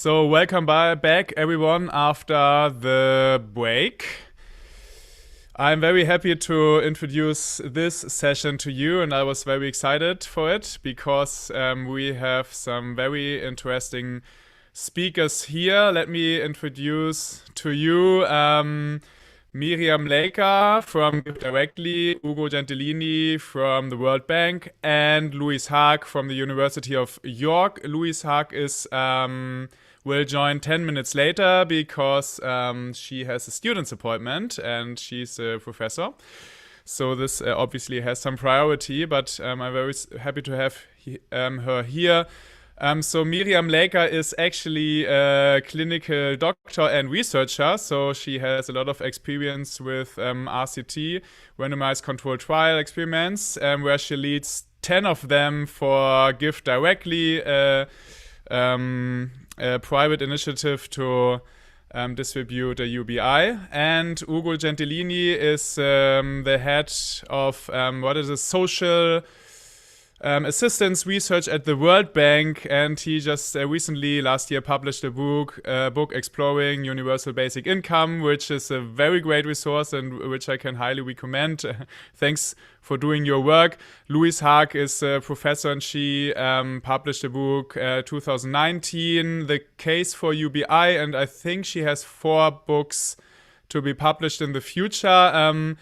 So welcome back everyone after the break. I'm very happy to introduce this session to you, and I was very excited for it because we have some very interesting speakers here. Let me introduce to you Miriam Laker from GiveDirectly, Ugo Gentilini from the Worldbank, and Louise Haagh from the University of York. Louise Haagh is will join 10 minutes later because she has a student's appointment and she's a professor. So this obviously has some priority, but I'm very happy to have her here. So Miriam Laker is actually a clinical doctor and researcher, so she has a lot of experience with RCT, randomized controlled trial experiments, where she leads 10 of them for GiveDirectly, a private initiative to distribute a UBI. And Ugo Gentilini is the head of social assistance research at the Worldbank, and he just recently last year published a book exploring universal basic income, which is a very great resource and which I can highly recommend. Thanks for doing your work. Louise Haagh is a professor, and she published a book 2019, The Case for UBI, and I think she has 4 books to be published in the future.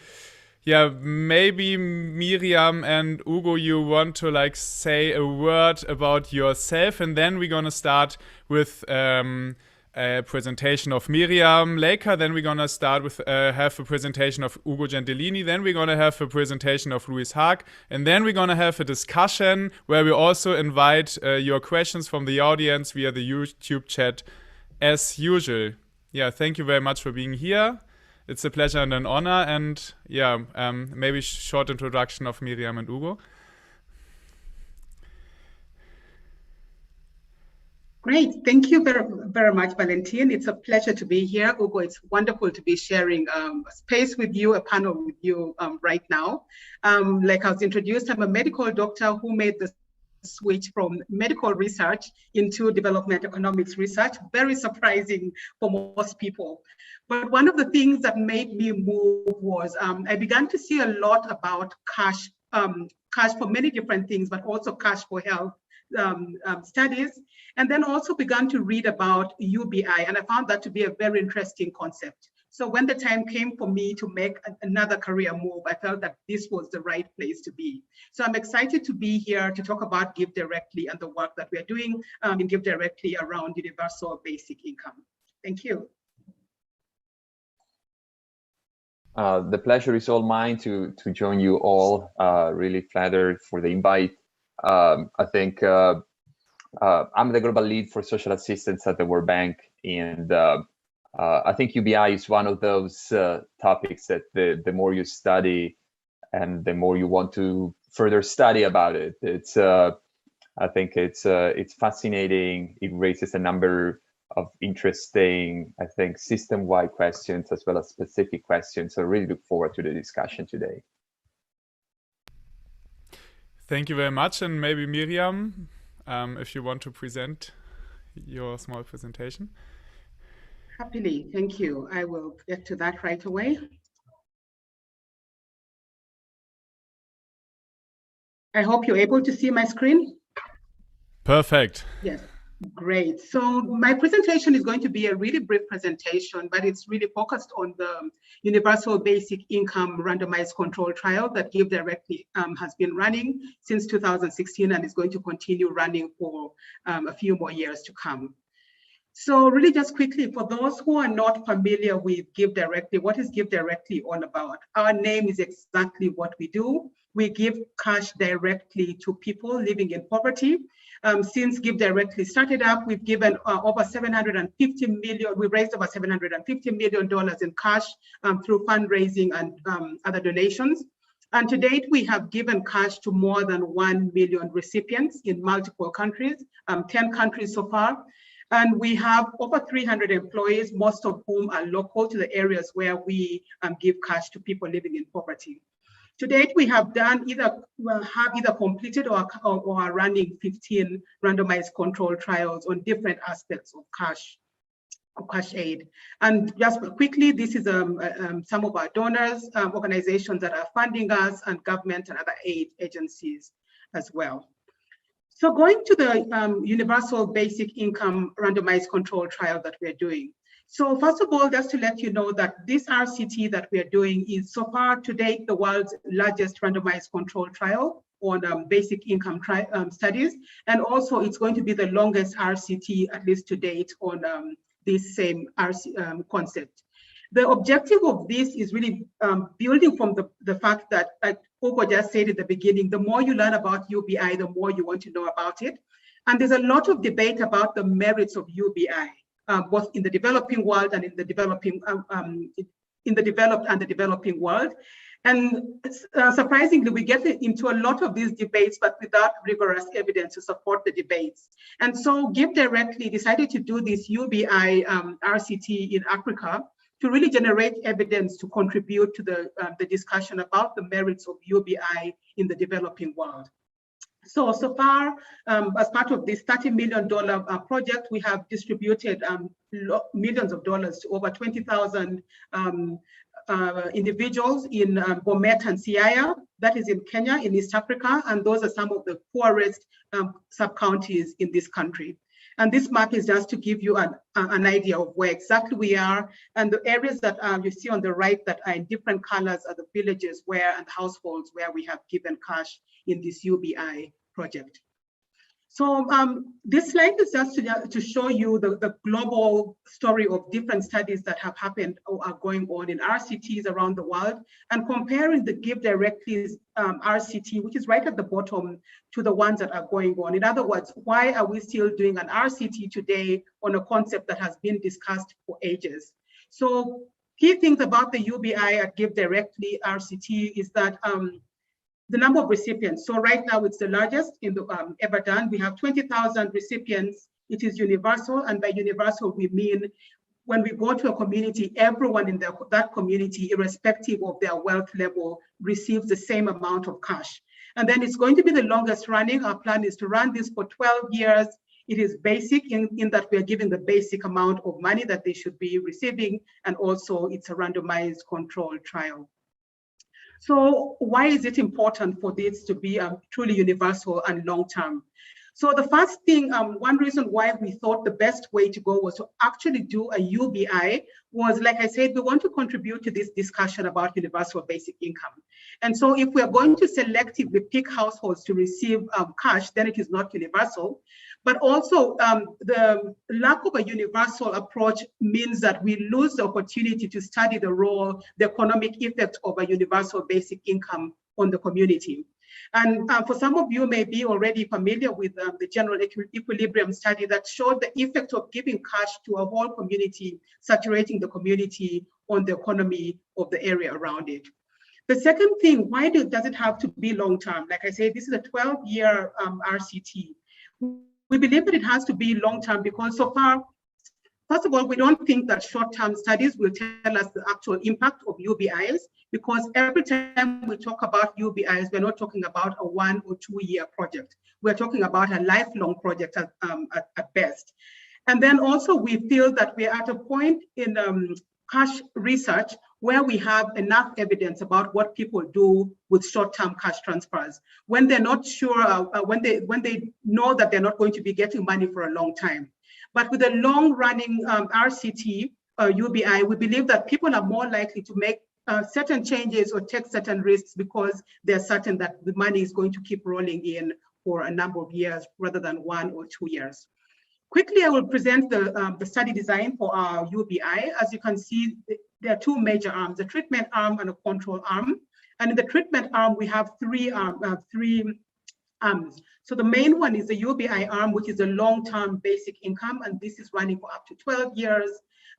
Yeah, maybe Miriam and Ugo, you want to say a word about yourself, and then we're gonna start with a presentation of Miriam Laker. Then we're gonna start with have a presentation of Ugo Gentilini. Then we're gonna have a presentation of Louise Haagh, and then we're gonna have a discussion where we also invite your questions from the audience via the YouTube chat, as usual. Yeah, thank you very much for being here. It's a pleasure and an honor, and yeah, maybe short introduction of Miriam and Ugo. Great, thank you very much, Valentin. It's a pleasure to be here. Ugo, it's wonderful to be sharing a space with you, a panel with you right now. Like I was introduced, I'm a medical doctor who made the switch from medical research into development economics research. Very surprising for most people. But one of the things that made me move was I began to see a lot about cash for many different things, but also cash for health studies, and then also began to read about UBI, and I found that to be a very interesting concept. So when the time came for me to make another career move, I felt that this was the right place to be. So I'm excited to be here to talk about GiveDirectly and the work that we are doing in GiveDirectly around universal basic income. Thank you. The pleasure is all mine to join you all. Really flattered for the invite. I think I'm the global lead for social assistance at the Worldbank, and I think UBI is one of those topics that the more you study and the more you want to further study about it. It's I think it's fascinating. It raises a number of interesting, I think, system-wide questions as well as specific questions. So I really look forward to the discussion today. Thank you very much. And maybe Miriam, if you want to present your small presentation. Happily, thank you. I will get to that right away. I hope you're able to see my screen. Perfect. Yes. Great. So my presentation is going to be a really brief presentation, but it's really focused on the universal basic income randomized control trial that GiveDirectly has been running since 2016 and is going to continue running for a few more years to come. So really just quickly, for those who are not familiar with GiveDirectly, what is GiveDirectly all about? Our name is exactly what we do. We give cash directly to people living in poverty. Since GiveDirectly started up, we've given over 750 million, we raised over $750 million in cash through fundraising and other donations. And to date, we have given cash to more than 1 million recipients in multiple countries, 10 countries so far. And we have over 300 employees, most of whom are local to the areas where we give cash to people living in poverty. To date, we have done either completed or are running 15 randomized control trials on different aspects of cash aid. And just quickly, this is some of our donors, organizations that are funding us, and government and other aid agencies as well. So going to the universal basic income randomized control trial that we're doing. So first of all, just to let you know that this RCT that we are doing is so far to date the world's largest randomized control trial on basic income studies. And also it's going to be the longest RCT, at least to date, on this same concept. The objective of this is really building from the fact that, like Ugo just said at the beginning, the more you learn about UBI, the more you want to know about it. And there's a lot of debate about the merits of UBI. Both in the developing world and in the developing, in the developed and the developing world. And surprisingly, we get into a lot of these debates, but without rigorous evidence to support the debates. And so GiveDirectly decided to do this UBI RCT in Africa to really generate evidence to contribute to the discussion about the merits of UBI in the developing world. So far, as part of this $30 million project, we have distributed millions of dollars to over 20,000 individuals in Bomet and Siaya, that is in Kenya, in East Africa, and those are some of the poorest sub-counties in this country. And this map is just to give you an idea of where exactly we are, and the areas that you see on the right that are in different colors are the villages where and households where we have given cash in this UBI project. So this slide is just to show you the global story of different studies that have happened or are going on in RCTs around the world, and comparing the GiveDirectly's RCT, which is right at the bottom, to the ones that are going on. In other words, why are we still doing an RCT today on a concept that has been discussed for ages? So key things about the UBI at GiveDirectly RCT is that the number of recipients. So right now it's the largest in the ever done. We have 20,000 recipients. It is universal, and by universal we mean when we go to a community, everyone in that community, irrespective of their wealth level, receives the same amount of cash. And then it's going to be the longest running. Our plan is to run this for 12 years. It is basic in that we are giving the basic amount of money that they should be receiving, and also it's a randomized controlled trial. So why is it important for this to be truly universal and long-term? So the first thing, one reason why we thought the best way to go was to actually do a UBI was, like I said, we want to contribute to this discussion about universal basic income. And so if we are going to selectively pick households to receive cash, then it is not universal. But also the lack of a universal approach means that we lose the opportunity to study the role, the economic effect of a universal basic income on the community. And for some of you may be already familiar with the general equilibrium study that showed the effect of giving cash to a whole community, saturating the community on the economy of the area around it. The second thing, why does it have to be long-term? Like I said, this is a 12-year RCT. We believe that it has to be long-term because so far, first of all, we don't think that short-term studies will tell us the actual impact of UBIs, because every time we talk about UBIs, we're not talking about a 1 or 2 year project. We're talking about a lifelong project at best. And then also we feel that we're at a point in cash research where we have enough evidence about what people do with short-term cash transfers when they're not sure, when they know that they're not going to be getting money for a long time. But with a long-running RCT, UBI, we believe that people are more likely to make certain changes or take certain risks because they're certain that the money is going to keep rolling in for a number of years rather than 1 or 2 years. Quickly, I will present the study design for our UBI. As you can see, there are two major arms, a treatment arm and a control arm. And in the treatment arm, we have three arms. So the main one is the UBI arm, which is a long-term basic income, and this is running for up to 12 years.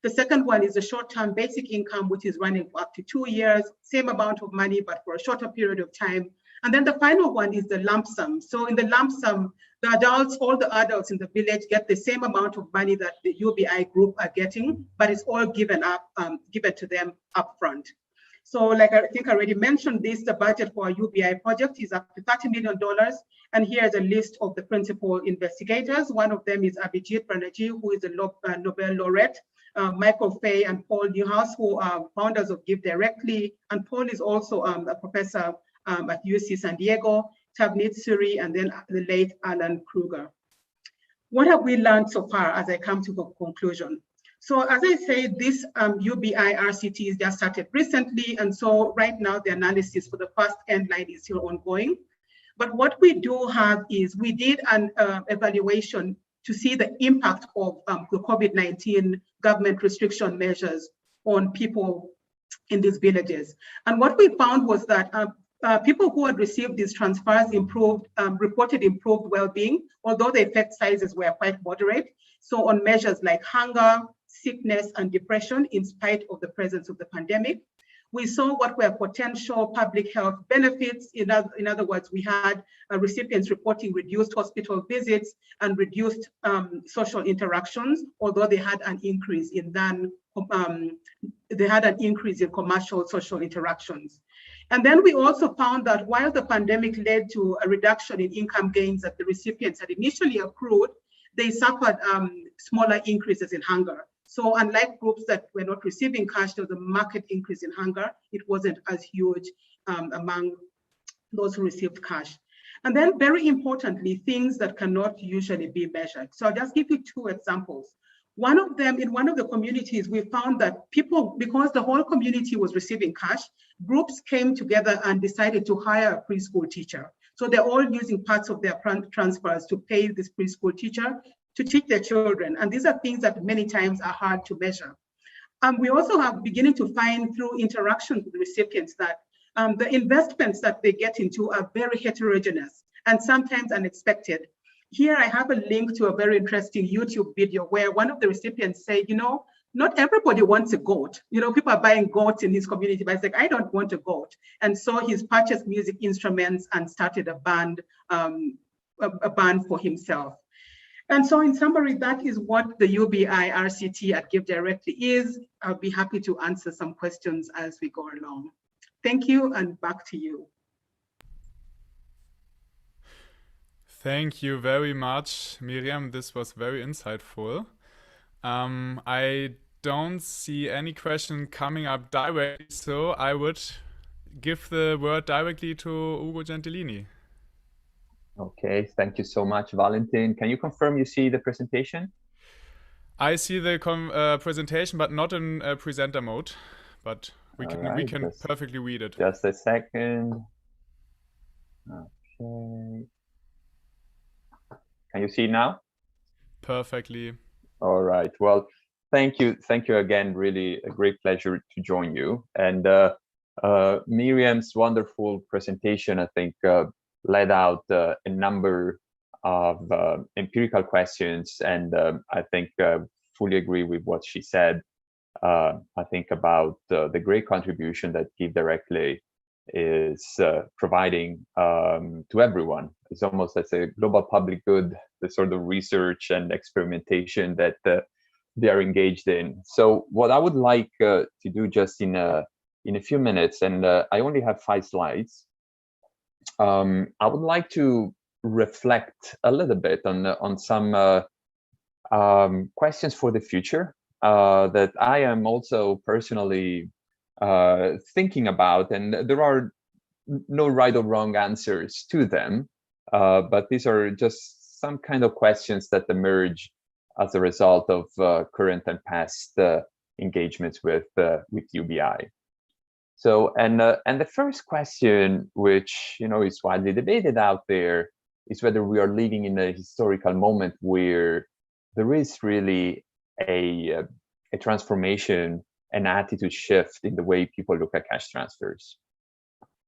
The second one is a short-term basic income, which is running for up to 2 years, same amount of money, but for a shorter period of time. And then the final one is the lump sum. So in the lump sum, the adults, all the adults in the village get the same amount of money that the UBI group are getting, but it's all given to them upfront. So like I think I already mentioned this, the budget for our UBI project is up to $30 million. And here's a list of the principal investigators. One of them is Abhijit Banerjee, who is a Nobel laureate. Michael Fay and Paul Newhouse, who are founders of GiveDirectly. And Paul is also a professor at UC San Diego, Tavneet Suri, and then the late Alan Kruger. What have we learned so far as I come to the conclusion? So as I say, this UBI RCTs just started recently. And so right now the analysis for the first end line is still ongoing. But what we do have is we did an evaluation to see the impact of the COVID-19 government restriction measures on people in these villages. And what we found was that people who had received these transfers reported improved well-being, although the effect sizes were quite moderate. So on measures like hunger, sickness, and depression, in spite of the presence of the pandemic. We saw what were potential public health benefits. In other words, we had recipients reporting reduced hospital visits and reduced social interactions, although they had an increase in commercial social interactions. And then we also found that while the pandemic led to a reduction in income gains that the recipients had initially accrued, they suffered smaller increases in hunger. So unlike groups that were not receiving cash, there was a marked increase in hunger. It wasn't as huge among those who received cash. And then very importantly, things that cannot usually be measured. So I'll just give you two examples. One of them, in one of the communities, we found that people, because the whole community was receiving cash, groups came together and decided to hire a preschool teacher. So they're all using parts of their transfers to pay this preschool teacher to teach their children. And these are things that many times are hard to measure. We also have beginning to find through interactions with recipients that the investments that they get into are very heterogeneous and sometimes unexpected. Here I have a link to a very interesting YouTube video where one of the recipients said, you know, not everybody wants a goat. You know, people are buying goats in his community, but it's like, I don't want a goat. And so he's purchased music instruments and started a band for himself. And so in summary, that is what the UBI RCT at GiveDirectly is. I'll be happy to answer some questions as we go along. Thank you, and back to you. Thank you very much, Miriam. This was very insightful. I don't see any question coming up directly, so I would give the word directly to Ugo Gentilini. Okay, thank you so much, Valentin. Can you confirm you see the presentation? I see the presentation, but not in presenter mode. But we can perfectly read it. Just a second. Okay. Can you see now? Perfectly. All right. Well, thank you again. Really a great pleasure to join you. And Miriam's wonderful presentation, I think, laid out a number of empirical questions, and I think fully agree with what she said. I think about the great contribution that GiveDirectly is providing to everyone. It's almost as a global public good, the sort of research and experimentation that they are engaged in. So what I would like to do just in a few minutes, and I only have 5 slides, I would like to reflect a little bit on some questions for the future that I am also personally thinking about, and there are no right or wrong answers to them, but these are just some kind of questions that emerge as a result of current and past engagements with UBI. So, and the first question, which is widely debated out there, is whether we are living in a historical moment where there is really a transformation, an attitude shift in the way people look at cash transfers.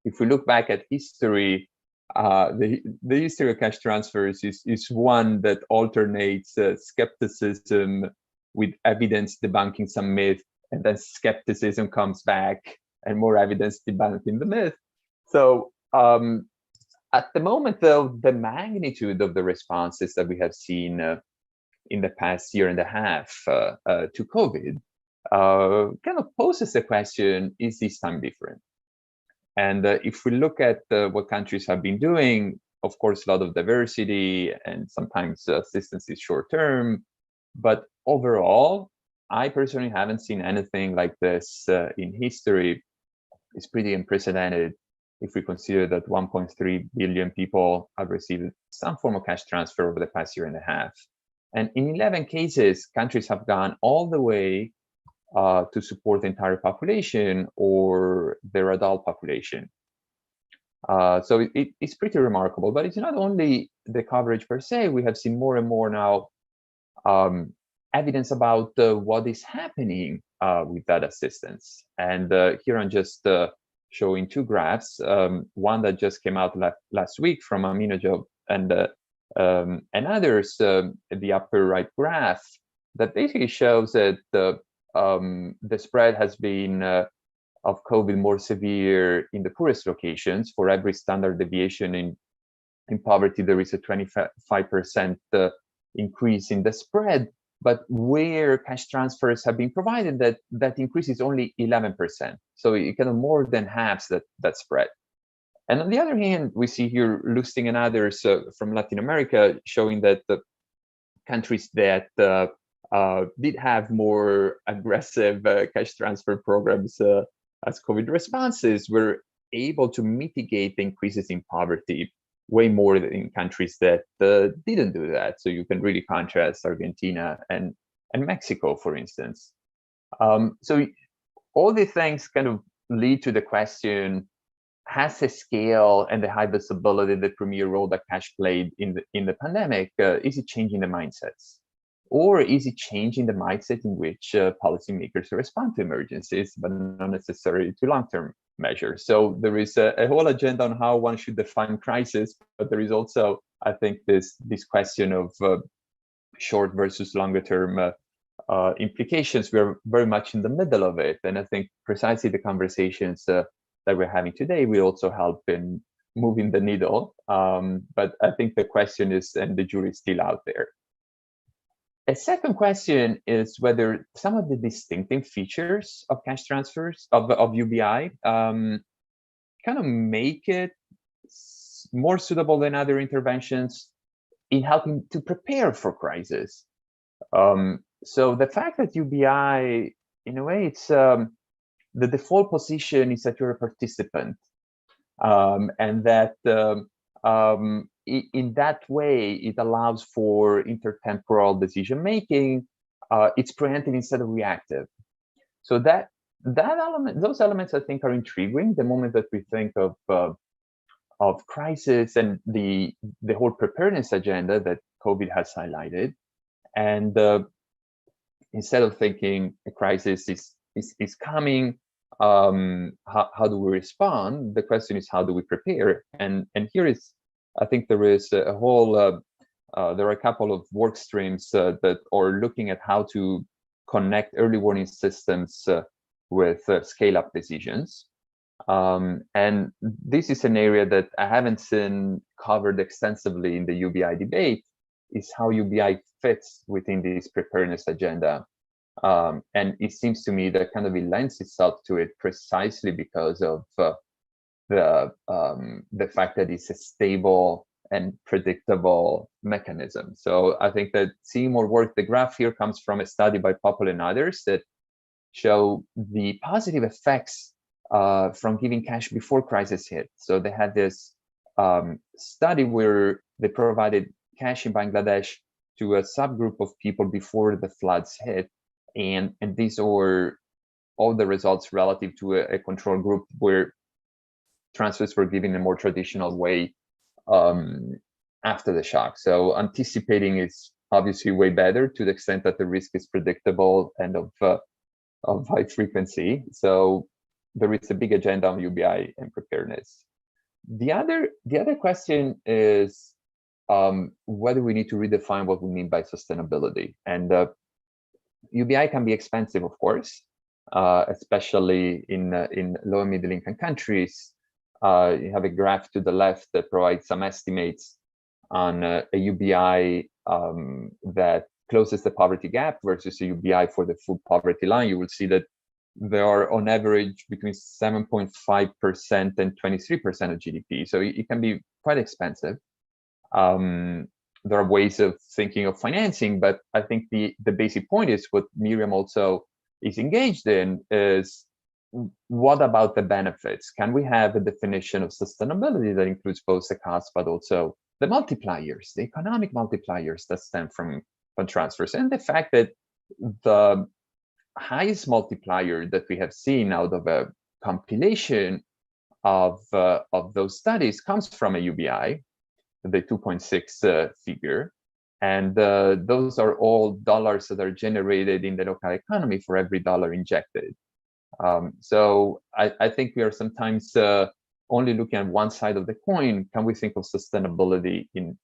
If we look back at history, the history of cash transfers is one that alternates skepticism with evidence debunking some myth, and then skepticism comes back and more evidence debunking the myth. So at the moment, though, the magnitude of the responses that we have seen in the past year and a half to COVID kind of poses the question, is this time different? And if we look at what countries have been doing, of course, a lot of diversity, and sometimes assistance is short-term, but overall, I personally haven't seen anything like this in history. It's pretty unprecedented if we consider that 1.3 billion people have received some form of cash transfer over the past year and a half. And in 11 cases, countries have gone all the way to support the entire population or their adult population. So it's pretty remarkable, but it's not only the coverage per se. We have seen more and more now evidence about what is happening with that assistance. And here I'm just showing two graphs, one that just came out last week from Aminojob and others, the upper right graph, that basically shows that the spread has been of COVID more severe in the poorest locations. For every standard deviation in poverty, there is a 25% increase in the spread. But where cash transfers have been provided, that increase is only 11%. So it kind of more than halves that spread. And on the other hand, we see here Lustig and others from Latin America showing that the countries that did have more aggressive cash transfer programs as COVID responses were able to mitigate the increases in poverty way more than in countries that didn't do that. So you can really contrast Argentina and Mexico, for instance. So all these things kind of lead to the question, has the scale and the high visibility, the premier role that cash played in the pandemic, is it changing the mindsets? Or is it changing the mindset in which policymakers respond to emergencies, but not necessarily to long-term measures? So there is a whole agenda on how one should define crisis, but there is also, I think, this question of short versus longer-term implications. We're very much in the middle of it, and I think precisely the conversations that we're having today will also help in moving the needle. But I think the question is, and the jury is still out there. A second question is whether some of the distinctive features of cash transfers, of UBI, kind of make it more suitable than other interventions in helping to prepare for crisis. So the fact that UBI, in a way, it's the default position is that you're a participant, and that in that way, it allows for intertemporal decision making. It's preemptive instead of reactive. So that element, those elements, I think, are intriguing. The moment that we think of crisis and the whole preparedness agenda that COVID has highlighted, and instead of thinking a crisis is coming, how do we respond? The question is, how do we prepare? And here is, I think there is a whole, there are a couple of work streams that are looking at how to connect early warning systems with scale-up decisions. And this is an area that I haven't seen covered extensively in the UBI debate, is how UBI fits within this preparedness agenda. And it seems to me that kind of it lends itself to it precisely because of the fact that it's a stable and predictable mechanism. So I think that seeing more work, the graph here comes from a study by Popple and others that show the positive effects from giving cash before crisis hit. So they had this study where they provided cash in Bangladesh to a subgroup of people before the floods hit, and these were all the results relative to a control group where transfers were given in a more traditional way after the shock. So anticipating is obviously way better to the extent that the risk is predictable and of high frequency. So there is a big agenda on UBI and preparedness. The other question is whether we need to redefine what we mean by sustainability. And UBI can be expensive, of course, especially in low and middle income countries. You have a graph to the left that provides some estimates on a UBI that closes the poverty gap versus a UBI for the full poverty line, you will see that there are on average between 7.5% and 23% of GDP. So it can be quite expensive. There are ways of thinking of financing, but I think the basic point is what Miriam also is engaged in is, what about the benefits? Can we have a definition of sustainability that includes both the cost, but also the multipliers, the economic multipliers that stem from transfers? And the fact that the highest multiplier that we have seen out of a compilation of those studies comes from a UBI, the 2.6 figure. And those are all dollars that are generated in the local economy for every dollar injected. So I think we are sometimes only looking at one side of the coin. Can we think of sustainability in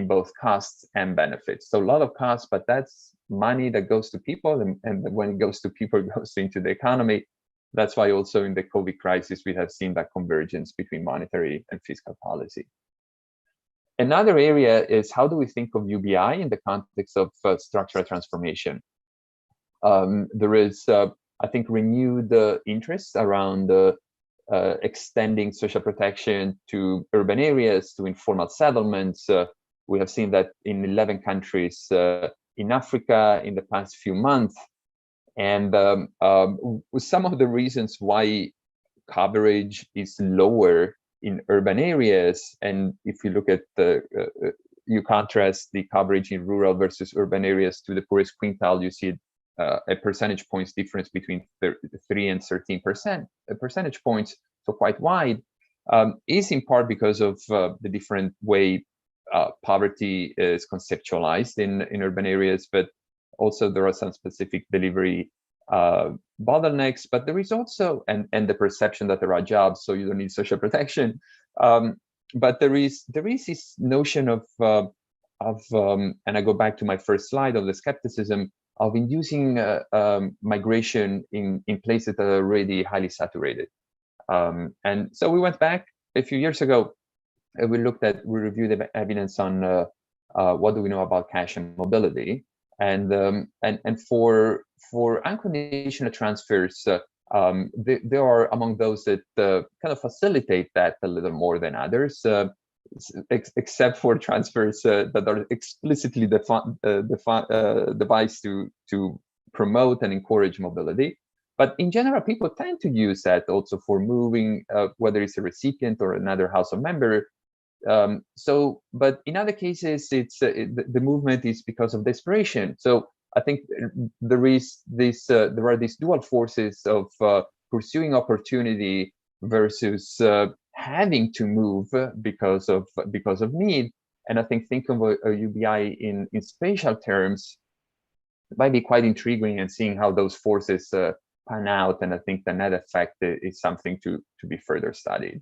both costs and benefits? So a lot of costs, but that's money that goes to people, and when it goes to people, it goes into the economy. That's why also in the COVID crisis, we have seen that convergence between monetary and fiscal policy. Another area is, how do we think of UBI in the context of structural transformation? There is, I think, renewed interest around extending social protection to urban areas, to informal settlements. We have seen that in 11 countries in Africa in the past few months. And some of the reasons why coverage is lower in urban areas, and if you look at you contrast the coverage in rural versus urban areas to the poorest quintile, you see a percentage points difference between 3 and 13% percentage points, so quite wide, is in part because of the different way poverty is conceptualized in urban areas, but also there are some specific delivery bottlenecks. But there is also, and the perception that there are jobs, so you don't need social protection. But there is this notion of and I go back to my first slide of the skepticism of inducing migration in places that are already highly saturated. And so we went back a few years ago, and we reviewed the evidence on what do we know about cash and mobility, and for unconditional transfers, there are among those that kind of facilitate that a little more than others, except for transfers that are explicitly devised to promote and encourage mobility. But in general, people tend to use that also for moving, whether it's a recipient or another household member. But in other cases, it's the movement is because of desperation. So I think there are these dual forces of pursuing opportunity versus having to move because of need. And I think of a UBI in spatial terms might be quite intriguing, and seeing how those forces pan out. And I think the net effect is something to be further studied.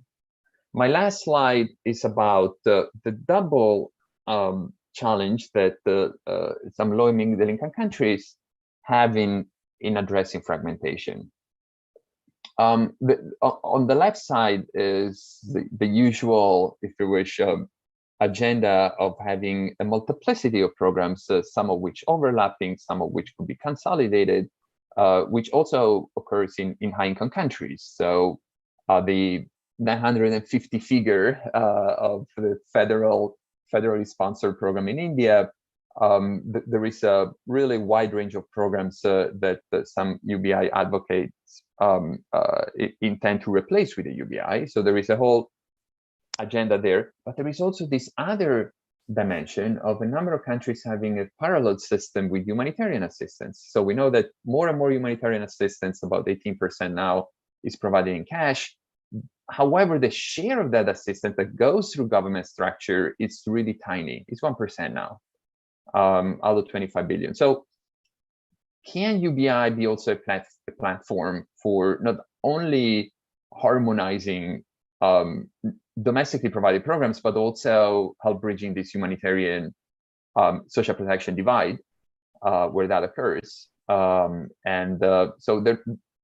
My last slide is about the double challenge that some low and middle income countries have in addressing fragmentation. On the left side is the usual, if you wish, agenda of having a multiplicity of programs, some of which overlapping, some of which could be consolidated, which also occurs in high-income countries. So the 950 figure of the federally sponsored program in India, there is a really wide range of programs that some UBI advocates intend to replace with a UBI. So there is a whole agenda there, but there is also this other dimension of a number of countries having a parallel system with humanitarian assistance. So we know that more and more humanitarian assistance, about 18% now, is provided in cash. However, the share of that assistance that goes through government structure is really tiny. It's 1% now, out of 25 billion. So can UBI be also a platform for not only harmonizing domestically provided programs, but also help bridging this humanitarian social protection divide where that occurs? So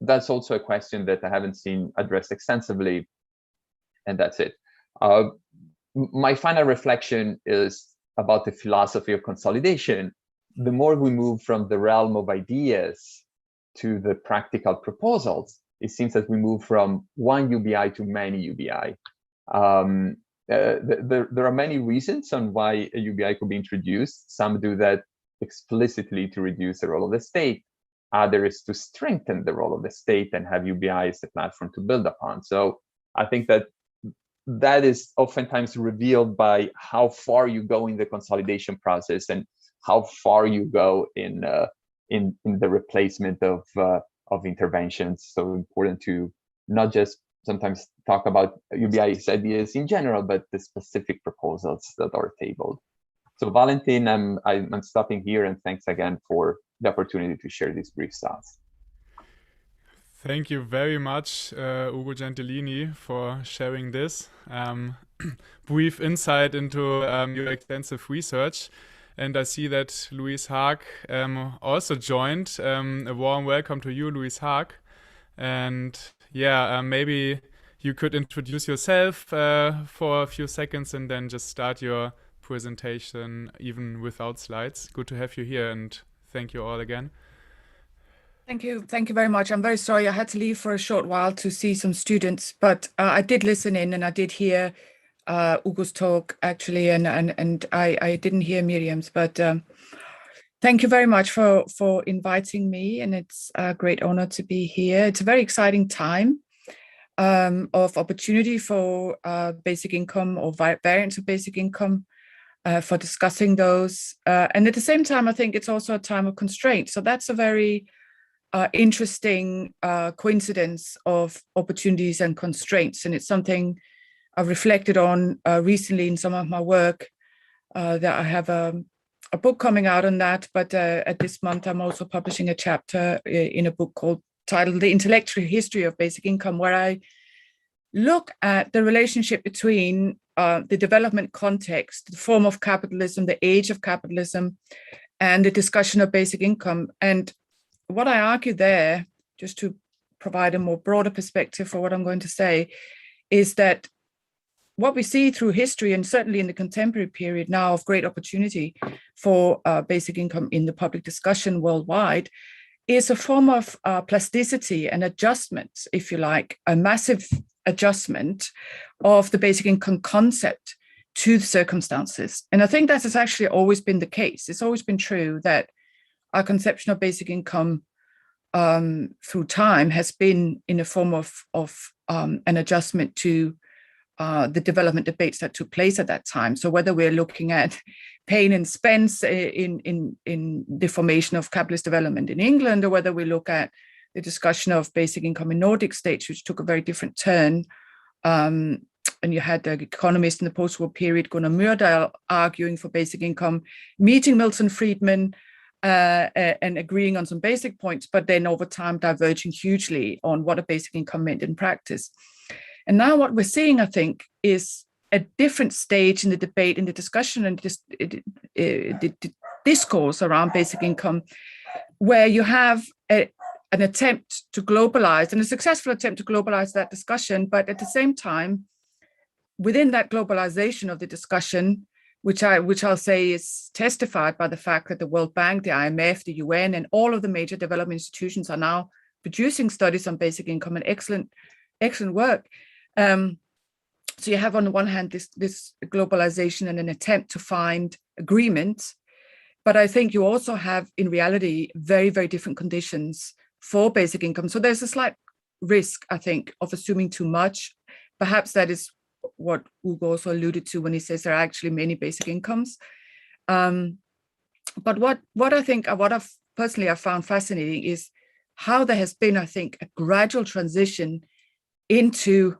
that's also a question that I haven't seen addressed extensively. And that's it. My final reflection is about the philosophy of consolidation. the more we move from the realm of ideas to the practical proposals, it seems that we move from one UBI to many UBI. There are many reasons on why a UBI could be introduced. Some do that explicitly to reduce the role of the state. Others to strengthen the role of the state and have UBI as a platform to build upon. So I think that is oftentimes revealed by how far you go in the consolidation process and how far you go in the replacement of interventions. So important to not just sometimes talk about UBI's ideas in general, but the specific proposals that are tabled. So Valentin, I'm stopping here, and thanks again for the opportunity to share these brief thoughts. Thank you very much, Ugo Gentilini, for sharing this brief insight into your extensive research. And I see that Louise Haagh also joined. A warm welcome to you, Louise Haagh. And yeah, maybe you could introduce yourself for a few seconds and then just start your presentation even without slides. Good to have you here, and thank you all again. Thank you very much. I'm very sorry I had to leave for a short while to see some students, but I did listen in and I did hear Ugo's talk actually, and I didn't hear Miriam's, but thank you very much for inviting me, and it's a great honor to be here. It's a very exciting time of opportunity for basic income or variants of basic income, for discussing those. And at the same time, I think it's also a time of constraint. So that's a very interesting coincidence of opportunities and constraints. And it's something I've reflected on recently in some of my work, that I have a book coming out on that. But at this month, I'm also publishing a chapter in a book titled The Intellectual History of Basic Income, where I look at the relationship between the development context, the form of capitalism, the age of capitalism, and the discussion of basic income. And what I argue there, just to provide a more broader perspective for what I'm going to say, is that what we see through history, and certainly in the contemporary period now of great opportunity for basic income in the public discussion worldwide, is a form of plasticity and adjustment, if you like, a massive adjustment of the basic income concept to the circumstances. And I think that has actually always been the case. It's always been true that our conception of basic income through time has been in a form of an adjustment to the development debates that took place at that time. So whether we're looking at Payne and Spence in the formation of capitalist development in England, or whether we look at the discussion of basic income in Nordic states, which took a very different turn. And you had the economist in the post-war period, Gunnar Myrdal, arguing for basic income, meeting Milton Friedman, and agreeing on some basic points, but then over time diverging hugely on what a basic income meant in practice. And now what we're seeing, I think, is a different stage in the debate, in the discussion, and the discourse around basic income, where you have an attempt to globalize, and a successful attempt to globalize that discussion, but at the same time, within that globalization of the discussion, which I'll say is testified by the fact that the Worldbank, the IMF, the UN, and all of the major development institutions are now producing studies on basic income, and excellent work. So you have on the one hand this globalization and an attempt to find agreement, but I think you also have in reality very, very different conditions for basic income. So there's a slight risk, I think, of assuming too much. Perhaps that is what Ugo also alluded to when he says there are actually many basic incomes. But what I've personally found fascinating is how there has been, I think, a gradual transition into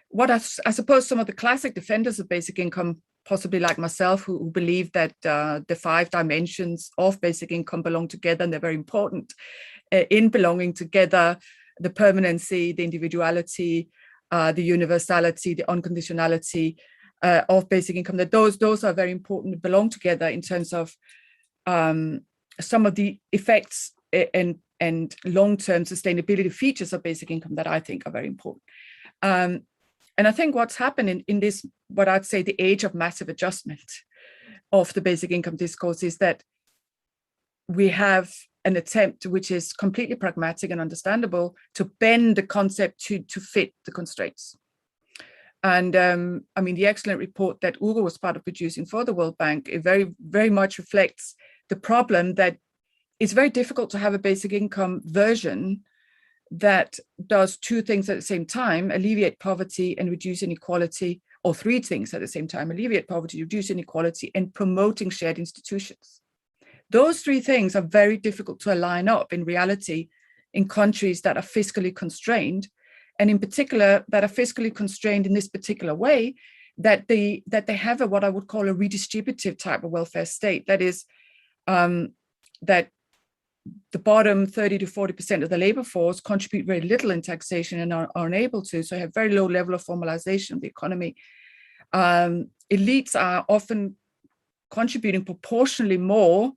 what I suppose some of the classic defenders of basic income, possibly like myself, who believe that the 5 dimensions of basic income belong together, and they're very important in belonging together: the permanency, the individuality, the universality, the unconditionality of basic income. That those are very important to belong together in terms of some of the effects and long-term sustainability features of basic income that I think are very important. And I think what's happened in this, what I'd say, the age of massive adjustment of the basic income discourse, is that we have an attempt, which is completely pragmatic and understandable, to bend the concept to fit the constraints. And I mean, the excellent report that Ugo was part of producing for the World Bank, it very, very much reflects the problem that it's very difficult to have a basic income version that does two things at the same time: alleviate poverty and reduce inequality, or three things at the same time: alleviate poverty, reduce inequality, and promoting shared institutions. Those three things are very difficult to align up in reality in countries that are fiscally constrained, and in particular that are fiscally constrained in this particular way, that they have what I would call a redistributive type of welfare state. That is, that the bottom 30 to 40% of the labor force contribute very little in taxation and are unable to, so have very low level of formalization of the economy. Elites are often contributing proportionally more,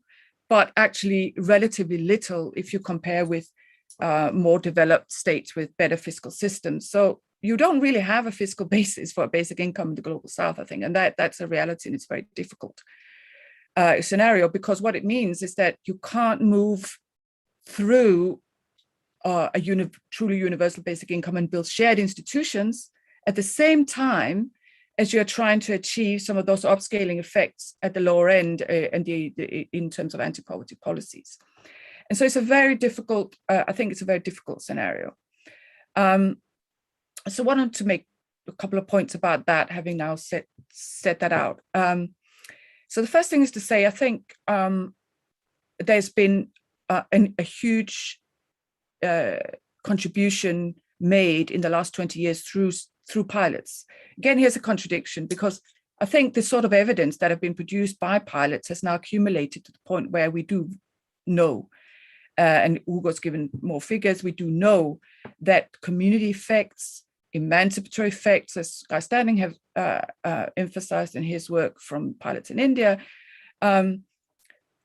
but actually relatively little if you compare with more developed states with better fiscal systems. So you don't really have a fiscal basis for a basic income in the global south, I think, and that's a reality, and it's very difficult scenario, because what it means is that you can't move through a truly universal basic income and build shared institutions at the same time as you're trying to achieve some of those upscaling effects at the lower end and in terms of anti-poverty policies. And so it's a very difficult, I think it's a very difficult scenario. So I wanted to make a couple of points about that, having now set that out. So the first thing is to say, I think there's been a huge contribution made in the last 20 years through pilots. Again, here's a contradiction, because I think the sort of evidence that have been produced by pilots has now accumulated to the point where we do know, and Ugo's given more figures, we do know that community effects, emancipatory effects, as Guy Standing have emphasized in his work from pilots in India,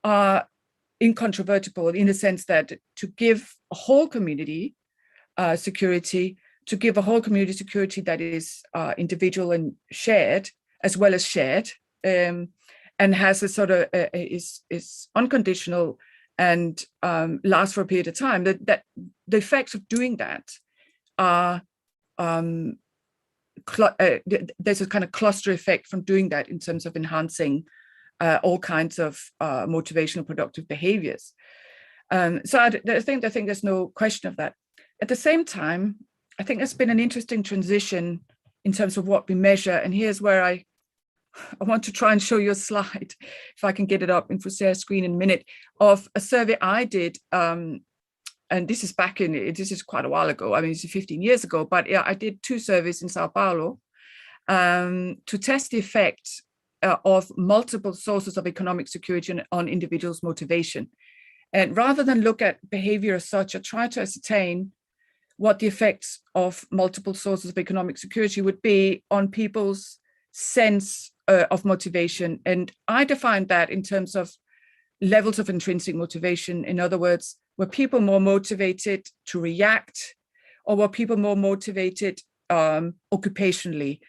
are incontrovertible in the sense that to give a whole community security, to give a whole community security that is individual and shared, as well as shared, and has a sort of is unconditional and lasts for a period of time, that the effects of doing that are there's a kind of cluster effect from doing that in terms of enhancing all kinds of motivational productive behaviors. So I think there's no question of that. At the same time, I think there's been an interesting transition in terms of what we measure. And here's where I want to try and show you a slide, if I can get it up in Fusea's screen in a minute, of a survey I did. And this is this is quite a while ago. I mean, it's 15 years ago, but yeah, I did 2 surveys in Sao Paulo to test the effect of multiple sources of economic security on individuals' motivation. And rather than look at behavior as such, I tried to ascertain what the effects of multiple sources of economic security would be on people's sense of motivation. And I defined that in terms of levels of intrinsic motivation. In other words, were people more motivated to react, or were people more motivated occupationally?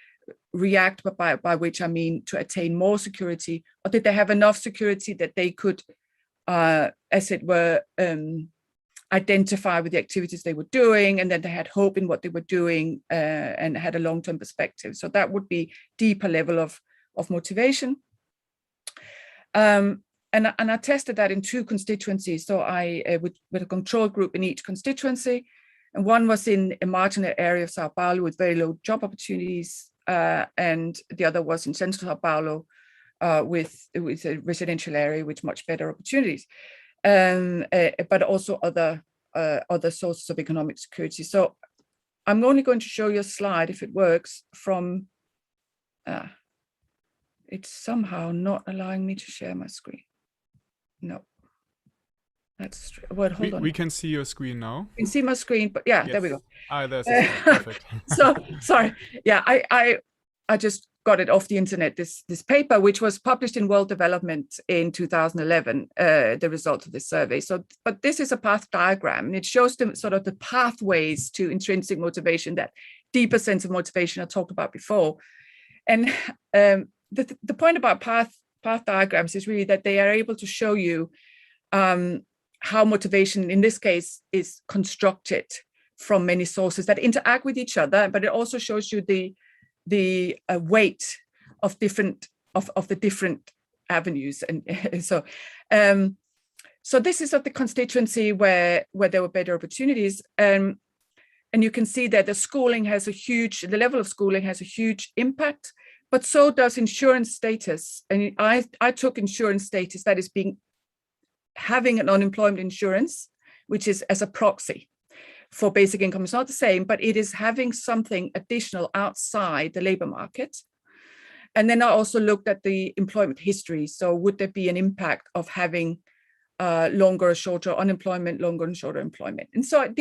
React, but by which I mean to attain more security, or did they have enough security that they could, as it were, identify with the activities they were doing, and then they had hope in what they were doing and had a long-term perspective. So that would be deeper level of motivation. And I tested that in 2 constituencies. So I with a control group in each constituency, and one was in a marginal area of Sao Paulo with very low job opportunities, and the other was in central Sao Paulo with a residential area with much better opportunities, but also other sources of economic security. So I'm only going to show you a slide, if it works, from, it's somehow not allowing me to share my screen. No. That's well, hold on. We can see your screen now. You can see my screen, but yeah, yes. There we go. There's the screen. Perfect. So sorry. Yeah, I just got it off the internet, this paper, which was published in World Development in 2011, the result of this survey. So, but this is a path diagram, and it shows them sort of the pathways to intrinsic motivation, that deeper sense of motivation I talked about before. And the point about path diagrams is really that they are able to show you how motivation in this case is constructed from many sources that interact with each other, but it also shows you the weight of the different avenues. And so this is of the constituency where there were better opportunities. And you can see that the level of schooling has a huge impact, but so does insurance status. And I took insurance status, that is having an unemployment insurance, which is as a proxy for basic income. It's not the same, but it is having something additional outside the labor market. And then I also looked at the employment history. So would there be an impact of having longer or shorter unemployment, longer and shorter employment? And so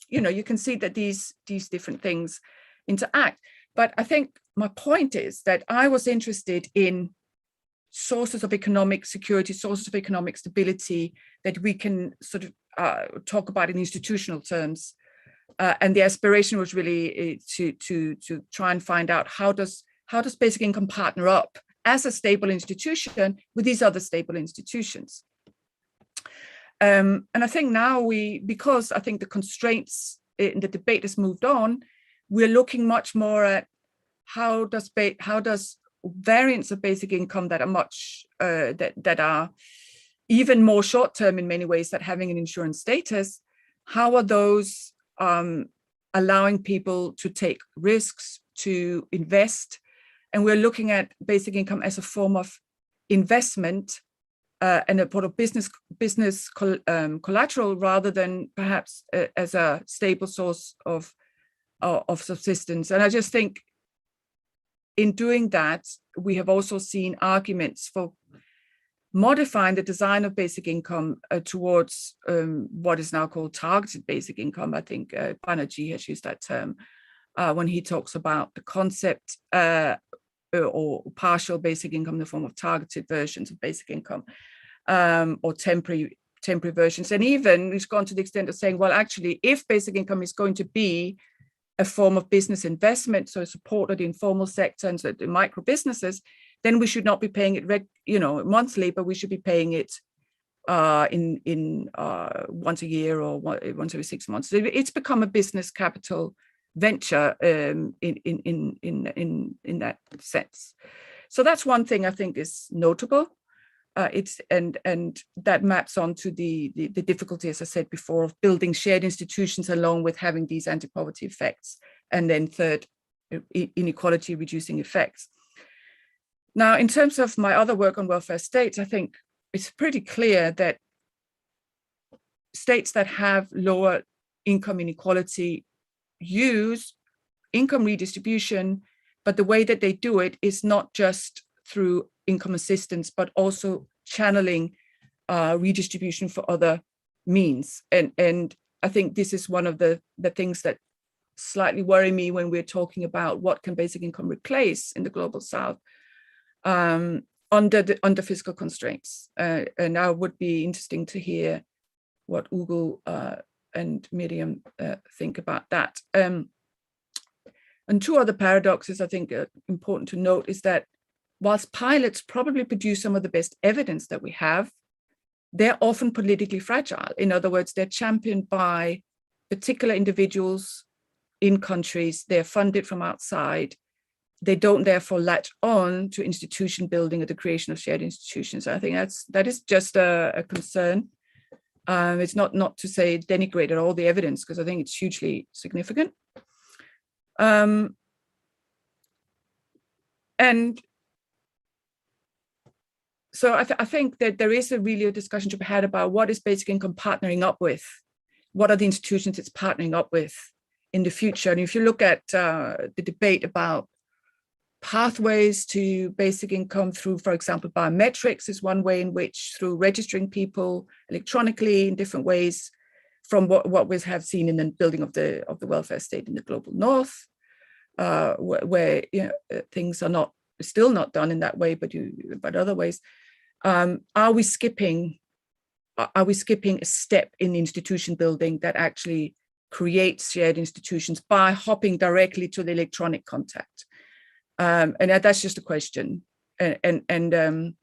you can see that these different things interact. But I think my point is that I was interested in sources of economic security, sources of economic stability that we can sort of talk about in institutional terms. And the aspiration was really to try and find out how does basic income partner up as a stable institution with these other stable institutions. And I think now because I think the constraints in the debate has moved on, we're looking much more at how does variants of basic income that are much that are even more short-term in many ways than having an insurance status, how are those allowing people to take risks, to invest? And we're looking at basic income as a form of investment and a sort of business collateral rather than perhaps as a stable source of subsistence. And I just think in doing that, we have also seen arguments for modifying the design of basic income towards what is now called targeted basic income. I think Banerjee has used that term when he talks about the concept or partial basic income in the form of targeted versions of basic income or temporary versions. And even he's gone to the extent of saying, well, actually, if basic income is going to be a form of business investment, so support of the informal sector and so the micro businesses, then we should not be paying it monthly, but we should be paying it in once a year or once every 6 months. It's become a business capital venture in that sense. So that's one thing I think is notable. And that maps onto the difficulty, as I said before, of building shared institutions along with having these anti-poverty effects, and then third, inequality reducing effects. Now, in terms of my other work on welfare states, I think it's pretty clear that states that have lower income inequality use income redistribution, but the way that they do it is not just through income assistance, but also channeling redistribution for other means. And I think this is one of the things that slightly worry me when we're talking about what can basic income replace in the global South under fiscal constraints. And I would be interesting to hear what Ugo and Miriam think about that. And two other paradoxes I think are important to note is that whilst pilots probably produce some of the best evidence that we have, they're often politically fragile. In other words, they're championed by particular individuals in countries, they're funded from outside. They don't therefore latch on to institution building or the creation of shared institutions. I think that is just a concern. It's not to say denigrate at all the evidence, because I think it's hugely significant. And so I think that there is really a discussion to be had about what is basic income partnering up with? What are the institutions it's partnering up with in the future? And if you look at the debate about pathways to basic income through, for example, biometrics is one way in which, through registering people electronically in different ways, from what we have seen in the building of the welfare state in the global North, where things are still not done in that way, but other ways. Are we skipping a step in institution building that actually creates shared institutions by hopping directly to the electronic contact? And that's just a question. And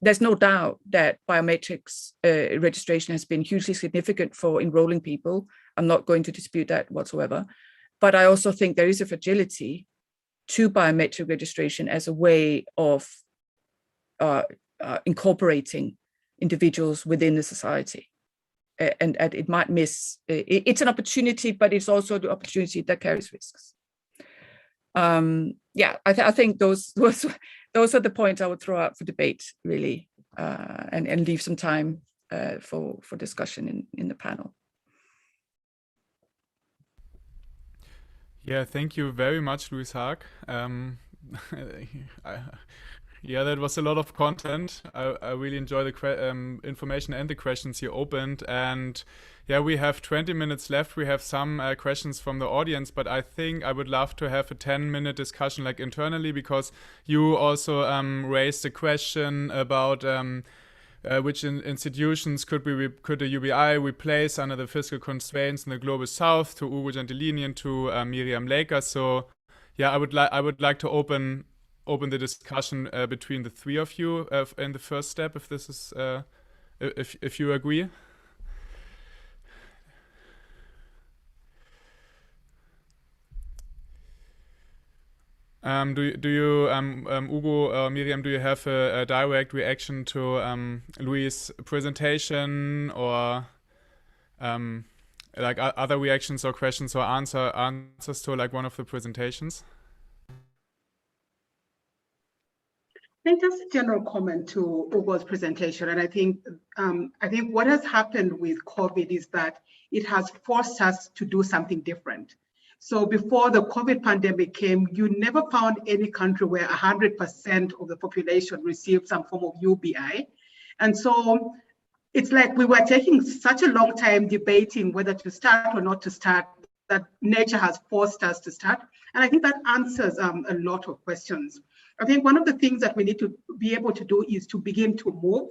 there's no doubt that biometrics registration has been hugely significant for enrolling people. I'm not going to dispute that whatsoever. But I also think there is a fragility to biometric registration as a way of incorporating individuals within the society. And it might miss, it's an opportunity, but it's also the opportunity that carries risks. Yeah, I think those are the points I would throw out for debate, really, and leave some time for discussion in the panel. Yeah, thank you very much, Louise Haagh. Yeah, that was a lot of content. I really enjoy the information and the questions you opened. And yeah, we have 20 minutes left. We have some questions from the audience, but I think I would love to have a 10-minute discussion like internally, because you also raised a question about which institutions could the UBI replace under the fiscal constraints in the global south, to Ugo Gentilini and to Miriam Laker. So yeah, I would like to open the discussion between the three of you in the first step, if this is if you agree. Do you Ugo or Miriam, do you have a direct reaction to Louis' presentation, or like other reactions or questions or answers to like one of the presentations? I think just a general comment to Ugo's presentation, and I think what has happened with COVID is that it has forced us to do something different. So before the COVID pandemic came, you never found any country where 100% of the population received some form of UBI. And so it's like we were taking such a long time debating whether to start or not to start, that nature has forced us to start. And I think that answers a lot of questions. I think one of the things that we need to be able to do is to begin to move.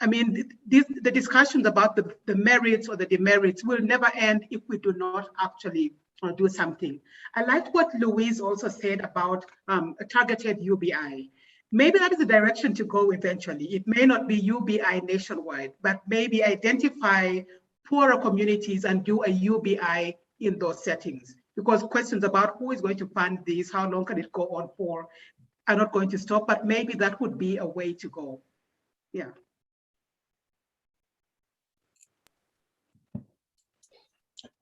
I mean, the discussions about the merits or the demerits will never end if we do not actually do something. I liked what Louise also said about a targeted UBI. Maybe that is the direction to go eventually. It may not be UBI nationwide, but maybe identify poorer communities and do a UBI in those settings. Because questions about who is going to fund this, how long can it go on for, are not going to stop, but maybe that would be a way to go. Yeah.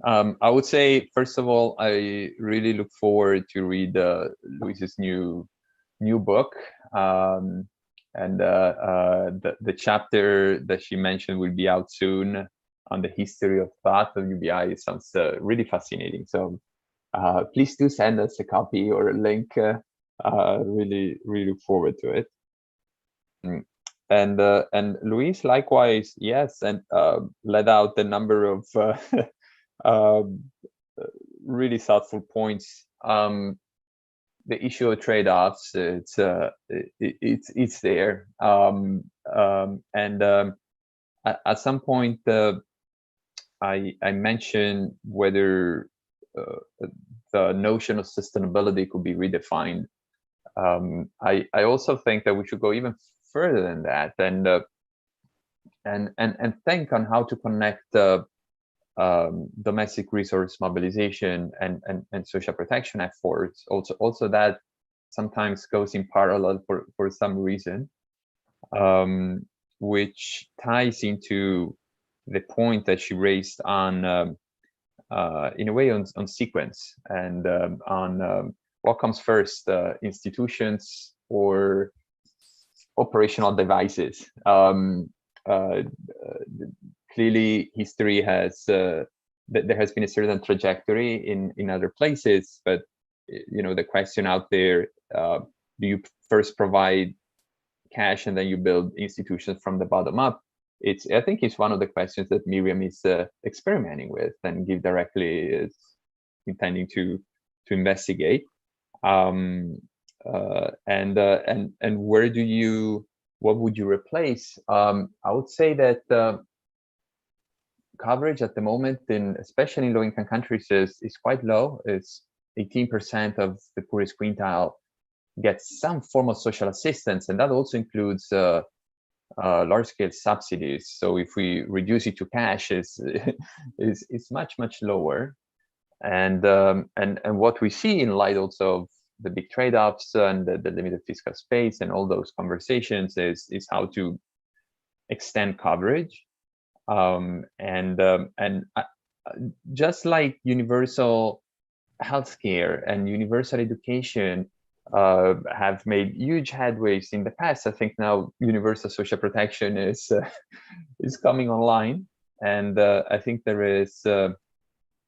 I would say, first of all, I really look forward to read Louise's new book, and the chapter that she mentioned will be out soon on the history of thought of UBI. It sounds really fascinating. So please do send us a copy or a link. Really look forward to it. And Louise, likewise, yes, and led out a number of really thoughtful points. The issue of trade-offs, it's there, and at some point I mentioned whether the notion of sustainability could be redefined. I also think that we should go even further than that, and think on how to connect domestic resource mobilization and social protection efforts. Also that sometimes goes in parallel for some reason, which ties into the point that she raised on in a way on sequence and on what comes first, institutions or operational devices. Clearly, history has there has been a certain trajectory in other places, but the question out there: do you first provide cash and then you build institutions from the bottom up? I think it's one of the questions that Miriam is experimenting with, and GiveDirectly is intending to investigate. And what would you replace? I would say that coverage at the moment, especially in low-income countries, is quite low. It's 18% of the poorest quintile gets some form of social assistance, and that also includes large-scale subsidies. So if we reduce it to cash, it's much lower. And what we see in light also of the big trade-offs and the limited fiscal space and all those conversations is how to extend coverage. Just like universal healthcare and universal education have made huge headways in the past, I think now universal social protection is coming online, and I think there is a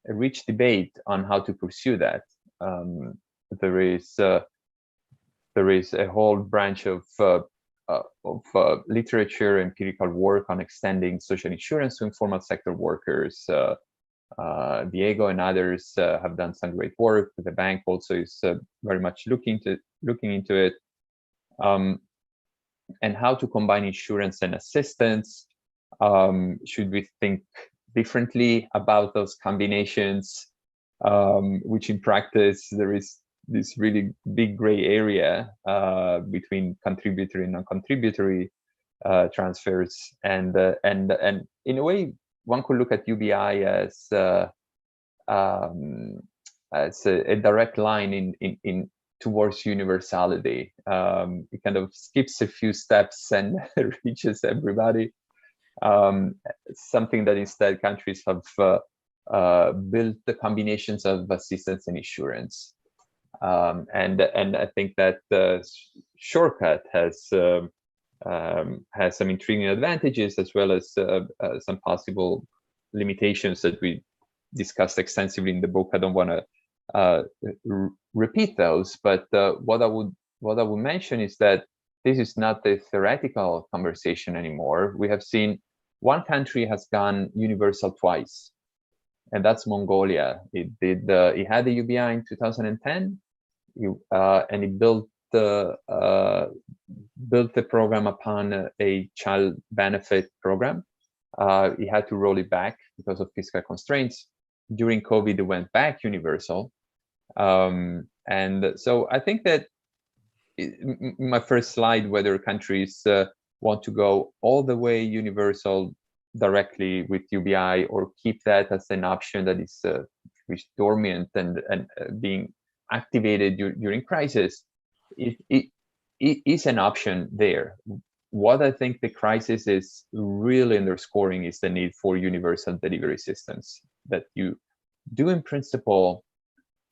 rich debate on how to pursue that. There is a whole branch of literature, empirical work on extending social insurance to informal sector workers. Diego and others have done some great work. The bank also is very much looking into it, and how to combine insurance and assistance. Should we think differently about those combinations, which in practice there is this really big gray area between contributory and non-contributory transfers, and in a way one could look at UBI as a direct line in towards universality. It kind of skips a few steps and reaches everybody. Something that instead countries have built the combinations of assistance and insurance. And I think that the shortcut has some intriguing advantages, as well as some possible limitations that we discussed extensively in the book. I don't want to repeat those, but what I would mention is that this is not a theoretical conversation anymore. We have seen one country has gone universal twice, and that's Mongolia. It had the UBI in 2010, and it built the program upon a child benefit program. It had to roll it back because of fiscal constraints. During COVID, it went back universal. And so I think that in my first slide, whether countries want to go all the way universal directly with UBI or keep that as an option that is dormant and being activated during crisis, it is an option there. What I think the crisis is really underscoring is the need for universal delivery systems that you do in principle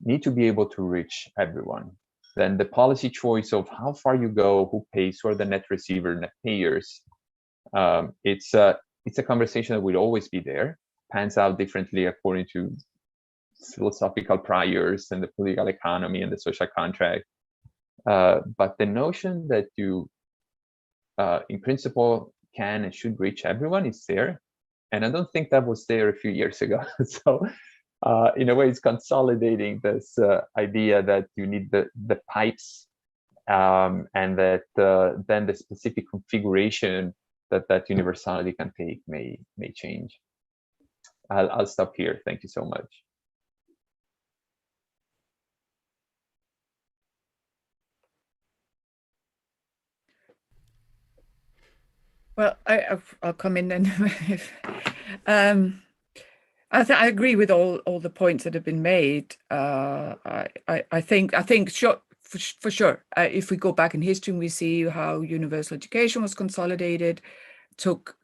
need to be able to reach everyone. Then the policy choice of how far you go, who pays, who are the net receiver, net payers, it's a conversation that will always be there, pans out differently according to philosophical priors and the political economy and the social contract. But the notion that you, in principle, can and should reach everyone is there. And I don't think that was there a few years ago. So in a way, it's consolidating this idea that you need the pipes, and that then the specific configuration that universality can take may change. I'll stop here. Thank you so much. Well, I'll come in then. I agree with all the points that have been made. I think sure, for sure, if we go back in history and we see how universal education was consolidated, took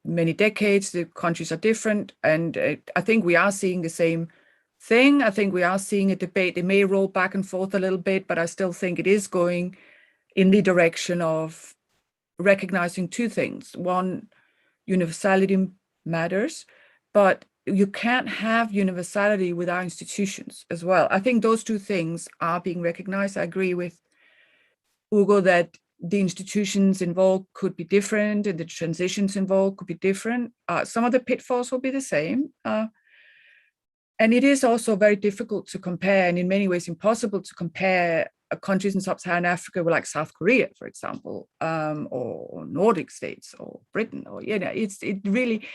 many decades, the countries are different, and I think we are seeing the same thing. I think we are seeing a debate. It may roll back and forth a little bit, but I still think it is going in the direction of recognizing two things. One, universality matters, but you can't have universality without institutions as well. I think those two things are being recognized. I agree with Ugo that the institutions involved could be different and the transitions involved could be different. Some of the pitfalls will be the same. And it is also very difficult to compare, and in many ways impossible to compare countries in sub-Saharan Africa with like South Korea, for example, or Nordic states or Britain, or, you know, it really,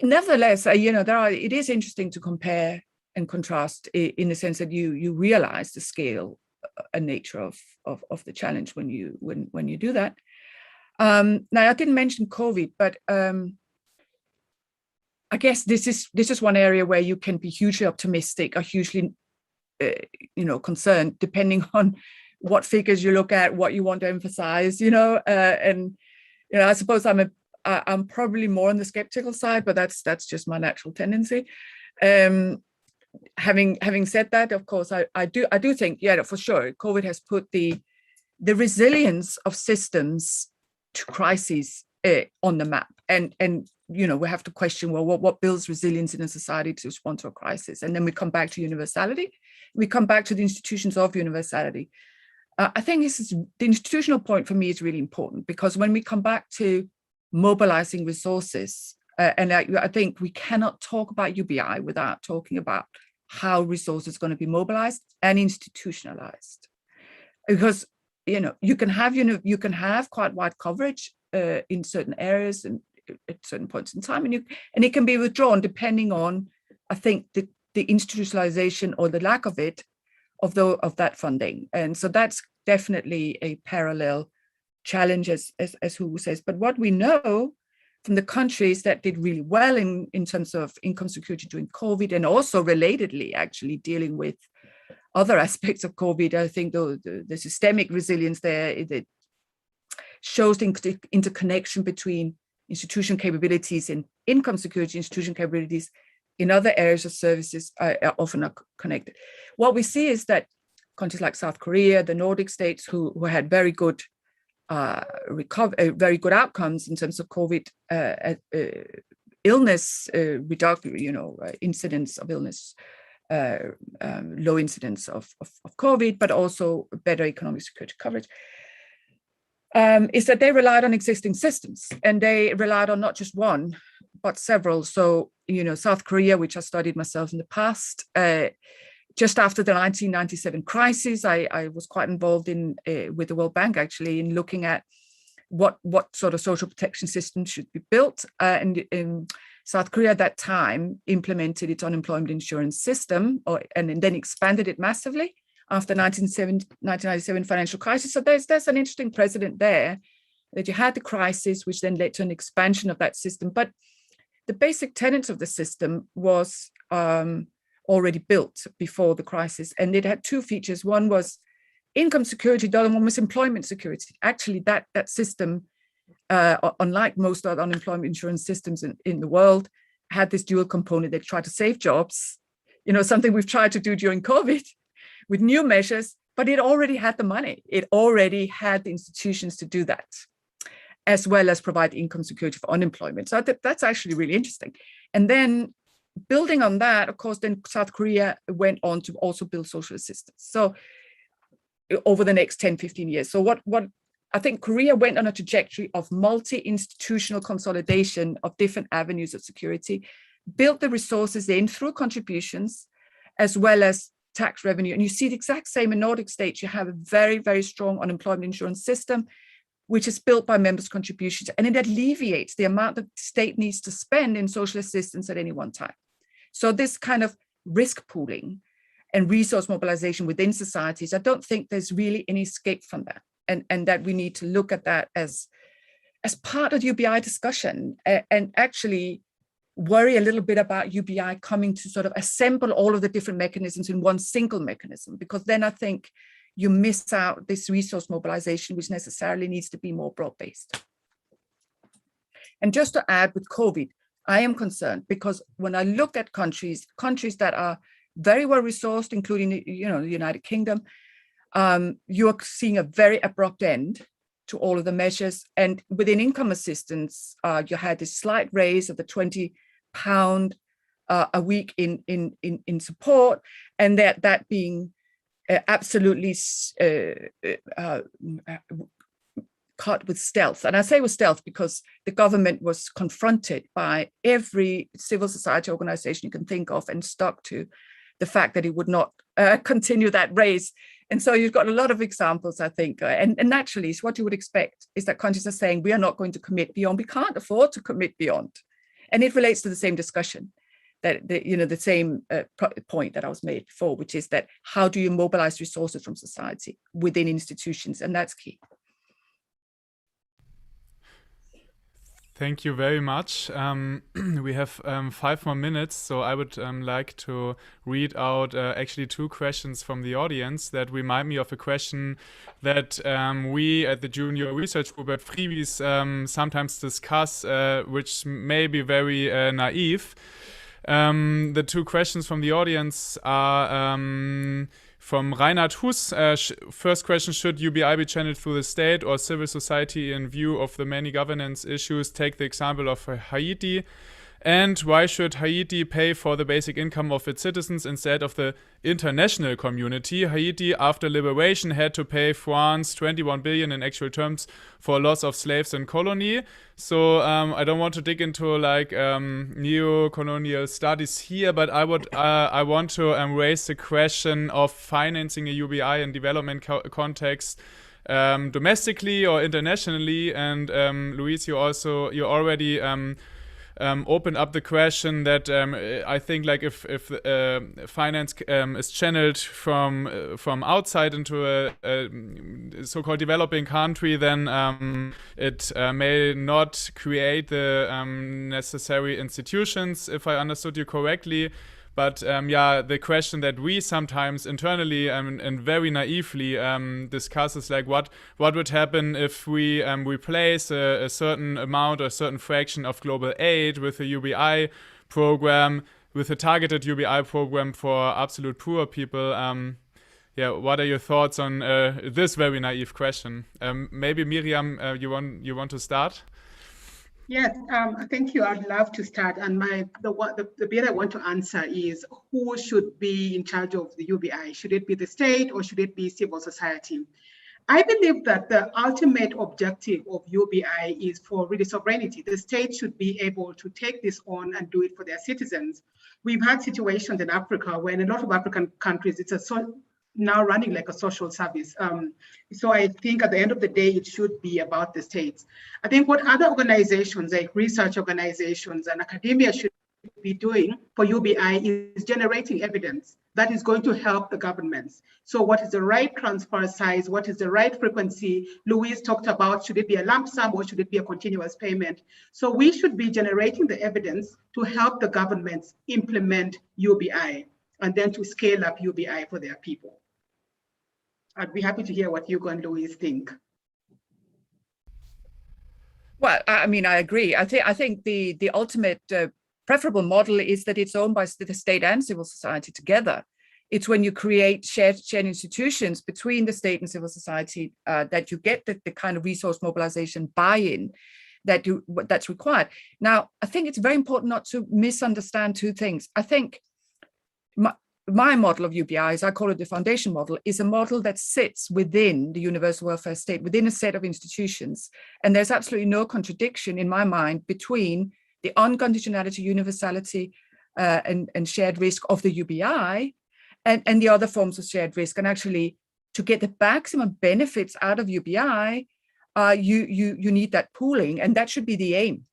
nevertheless, it is interesting to compare and contrast in the sense that you realize the scale and nature of the challenge when you do that. Now, I didn't mention COVID, but I guess this is one area where you can be hugely optimistic or hugely, concerned, depending on what figures you look at, what you want to emphasize, and I suppose I'm probably more on the skeptical side, but that's just my natural tendency. Having said that, of course, I do think, yeah, for sure, COVID has put the resilience of systems to crises on the map, and we have to question, well, what builds resilience in a society to respond to a crisis? And then we come back to universality. We come back to the institutions of universality. I think the institutional point for me is really important, because when we come back to mobilizing resources, and I think we cannot talk about UBI without talking about how resources are going to be mobilized and institutionalized, because you can have quite wide coverage in certain areas and at certain points in time, and it can be withdrawn depending on, I think, the institutionalization or the lack of it of that funding. And so that's definitely a parallel challenge, as Hugo says. But what we know from the countries that did really well in terms of income security during COVID, and also relatedly actually dealing with other aspects of COVID, I think the systemic resilience there, it shows the interconnection between institution capabilities and income security, institution capabilities in other areas of services are often not connected. What we see is that countries like South Korea, the Nordic states, who had very good very good outcomes in terms of COVID illness reduction, incidence of illness, low incidence of COVID, but also better economic security coverage, is that they relied on existing systems, and they relied on not just one, but several. So, South Korea, which I studied myself in the past, just after the 1997 crisis, I was quite involved with the Worldbank, actually, in looking at what sort of social protection system should be built. And in South Korea at that time implemented its unemployment insurance system, and then expanded it massively after 1997 financial crisis. So there's an interesting precedent there, that you had the crisis, which then led to an expansion of that system. But the basic tenets of the system was already built before the crisis, and it had two features. One was income security, the other one was employment security. Actually, that system, unlike most other unemployment insurance systems in the world, had this dual component. They tried to save jobs, something we've tried to do during COVID with new measures, but it already had the money. It already had the institutions to do that, as well as provide income security for unemployment. So that's actually really interesting. And then building on that, of course, then South Korea went on to also build social assistance. So over the next 10, 15 years. So what I think Korea went on a trajectory of multi-institutional consolidation of different avenues of security, built the resources in through contributions, as well as tax revenue. And you see the exact same in Nordic states. You have a very, very strong unemployment insurance system, which is built by members' contributions, and it alleviates the amount that the state needs to spend in social assistance at any one time. So this kind of risk pooling and resource mobilization within societies, I don't think there's really any escape from that, and that we need to look at that as part of the UBI discussion, and actually worry a little bit about UBI coming to sort of assemble all of the different mechanisms in one single mechanism, because then I think you miss out this resource mobilization, which necessarily needs to be more broad-based. And just to add, with COVID, I am concerned because when I look at countries that are very well resourced, including the United Kingdom, you are seeing a very abrupt end to all of the measures. And within income assistance, you had this slight raise of the £20 a week in support, and that being absolutely cut with stealth. And I say with stealth because the government was confronted by every civil society organization you can think of and stuck to the fact that it would not continue that raise. And so you've got a lot of examples, I think. And naturally, what you would expect is that countries are saying, we are not going to commit beyond. We can't afford to commit beyond. And it relates to the same discussion, that the same point that I was made before, which is that how do you mobilize resources from society within institutions? And that's key. Thank you very much. We have 5 more minutes, so I would like to read out actually 2 questions from the audience that remind me of a question that we at the Junior Research Group at FRIBIS sometimes discuss, which may be very naive. The 2 questions from the audience are from Reinhard Huss. First question, should UBI be channeled through the state or civil society in view of the many governance issues? Take the example of Haiti. And why should Haiti pay for the basic income of its citizens instead of the international community? Haiti, after liberation, had to pay France 21 billion in actual terms for loss of slaves in colony. So I don't want to dig into like neo-colonial studies here, but I want to raise the question of financing a UBI in development context. Domestically or internationally, and Louise, you already opened up the question that I think like if finance is channeled from outside into a so-called developing country, then it may not create the necessary institutions, if I understood you correctly. But yeah, the question that we sometimes internally and very naively discuss is like what would happen if we replace a certain amount or a certain fraction of global aid with a UBI program, with a targeted UBI program for absolute poor people. Yeah, what are your thoughts on this very naive question? Maybe Miriam, you want to start? Yes, thank you. I'd love to start. And the bit I want to answer is who should be in charge of the UBI? Should it be the state or should it be civil society? I believe that the ultimate objective of UBI is for really sovereignty. The state should be able to take this on and do it for their citizens. We've had situations in Africa where in a lot of African countries, it's now running like a social service. So I think at the end of the day, it should be about the states. I think what other organizations like research organizations and academia should be doing for UBI is generating evidence that is going to help the governments. So what is the right transfer size? What is the right frequency? Louise talked about, should it be a lump sum or should it be a continuous payment? So we should be generating the evidence to help the governments implement UBI and then to scale up UBI for their people. I'd be happy to hear what Ugo and Louise think. Well, I mean, I agree. I think the ultimate preferable model is that it's owned by the state and civil society together. It's when you create shared institutions between the state and civil society that you get the kind of resource mobilization buy-in that's required. Now, I think it's very important not to misunderstand 2 things. I think my model of UBI, as I call it the foundation model, is a model that sits within the universal welfare state, within a set of institutions. And there's absolutely no contradiction in my mind between the unconditionality, universality, and shared risk of the UBI and the other forms of shared risk. And actually, to get the maximum benefits out of UBI, you need that pooling, and that should be the aim.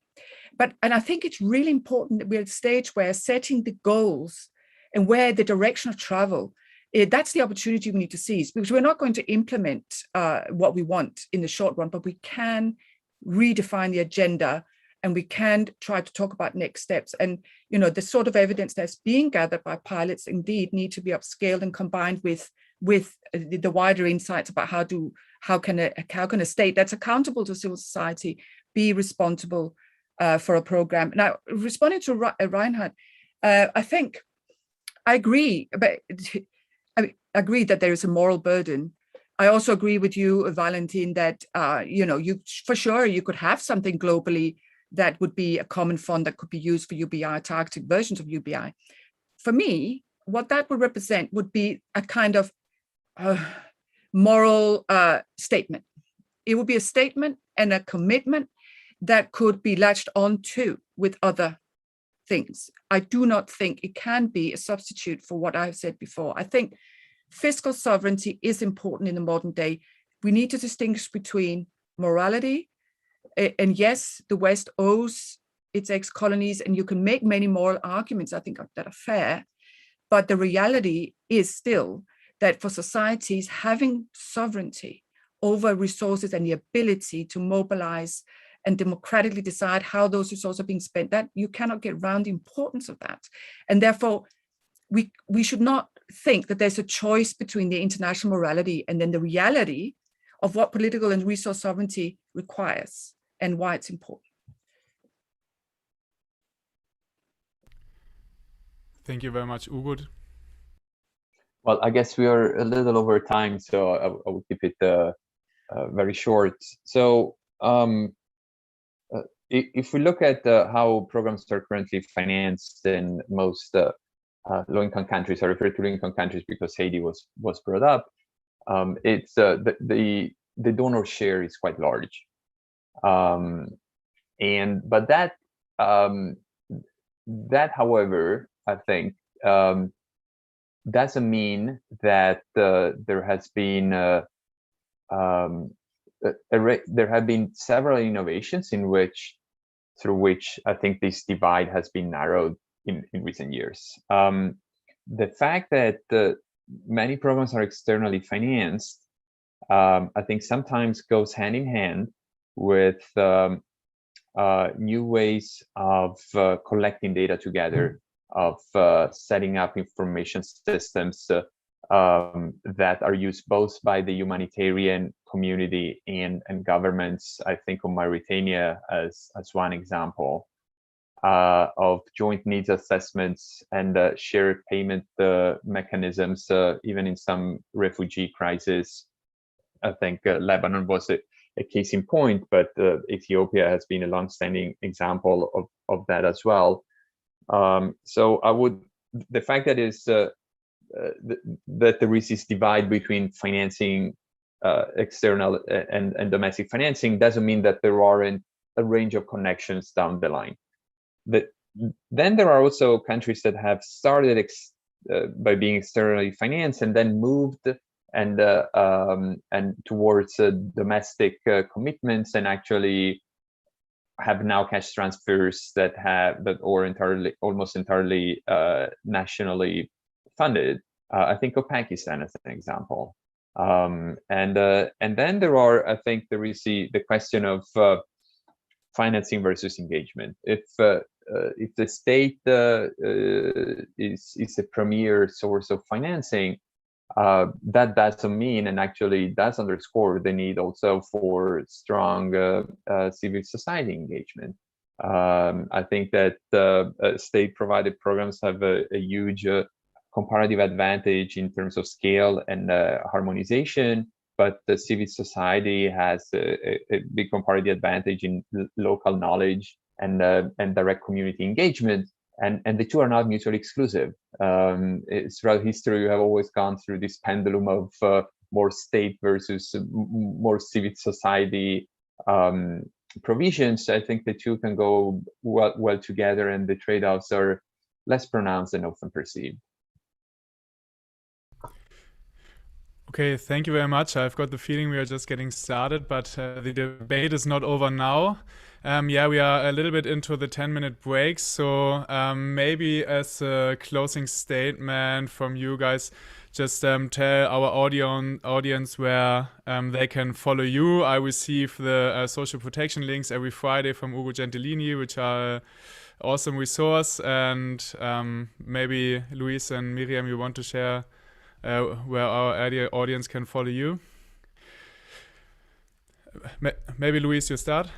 And I think it's really important that we're at a stage where setting the goals and where the direction of travel, that's the opportunity we need to seize, because we're not going to implement what we want in the short run, but we can redefine the agenda and we can try to talk about next steps. And, you know, the sort of evidence that's being gathered by pilots indeed need to be upscaled and combined with the wider insights about how can a state that's accountable to civil society be responsible for a program. Now, responding to Reinhard, I think I agree, but I agree that there is a moral burden. I also agree with you, Valentin, that for sure you could have something globally that would be a common fund that could be used for UBI, targeted versions of UBI. For me, what that would represent would be a kind of moral statement. It would be a statement and a commitment that could be latched onto with other things. I do not think it can be a substitute for what I've said before. I think fiscal sovereignty is important in the modern day. We need to distinguish between morality, and yes, the West owes its ex-colonies, and you can make many moral arguments, I think, that are fair, but the reality is still that for societies, having sovereignty over resources and the ability to mobilize and democratically decide how those resources are being spent, that you cannot get around the importance of that. And therefore, we should not think that there's a choice between the international morality and then the reality of what political and resource sovereignty requires and why it's important. Thank you very much, Ugo. Well, I guess we are a little over time, so I will keep it very short. So if we look at how programs are currently financed in most low-income countries, I refer to low-income countries because Haiti was brought up, it's the donor share is quite large. But that, however, I think doesn't mean that there has been there have been several innovations through which I think this divide has been narrowed in recent years. The fact that many programs are externally financed, I think sometimes goes hand in hand with new ways of collecting data together, of setting up information systems that are used both by the humanitarian community and governments. I think of Mauritania as one example of joint needs assessments and shared payment mechanisms, even in some refugee crises. I think Lebanon was a case in point, but Ethiopia has been a long-standing example of that as well. So the fact that that there is this divide between financing external and domestic financing doesn't mean that there aren't a range of connections down the line. Then there are also countries that have started by being externally financed and then moved and towards domestic commitments, and actually have now cash transfers that are almost entirely nationally funded. I think of Pakistan as an example. And then there is the question of financing versus engagement. If the state is a premier source of financing, that doesn't mean, and actually does underscore the need also for strong civil society engagement. I think that state-provided programs have a huge comparative advantage in terms of scale and harmonization, but the civil society has a big comparative advantage in local knowledge and direct community engagement, and the two are not mutually exclusive. Throughout history, we have always gone through this pendulum of more state versus more civil society provisions. I think the two can go well together, and the trade-offs are less pronounced than often perceived. Okay, thank you very much. I've got the feeling we are just getting started, but the debate is not over now. Yeah, we are a little bit into the 10-minute break, so maybe as a closing statement from you guys, just tell our audience where they can follow you. I receive the social protection links every Friday from Ugo Gentilini, which are an awesome resource, and maybe Louise and Miriam, you want to share where our audience can follow you? Maybe Louise, you start.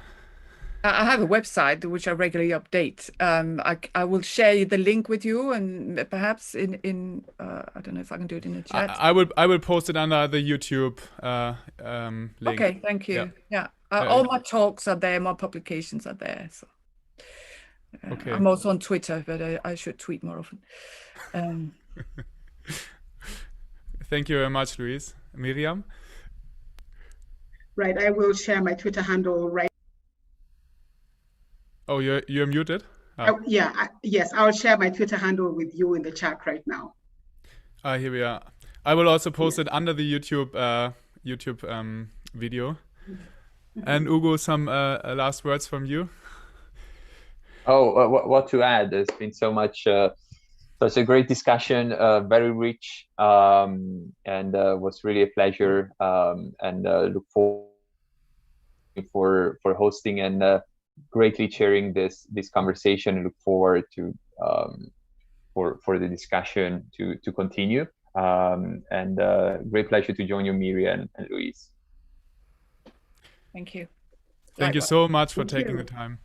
I have a website which I regularly update. I will share the link with you, and perhaps in I don't know if I can do it in the chat. I will post it under the YouTube link. Okay, thank you. Yeah, all my talks are there, my publications are there. So okay. I'm also on Twitter, but I should tweet more often. Thank you very much, Louise. Miriam? Right, I will share my Twitter handle right. Oh, you're muted? Oh. Yes, I'll share my Twitter handle with you in the chat right now. Here we are. I will also post it under the YouTube video. And Ugo, some last words from you? Oh, what to add? There's been so much. So it's a great discussion, very rich, and was really a pleasure. And look forward for hosting and greatly chairing this conversation. I look forward to for the discussion to continue. And great pleasure to join you, Miriam and Louise. Thank you. Thank you so much for taking the time.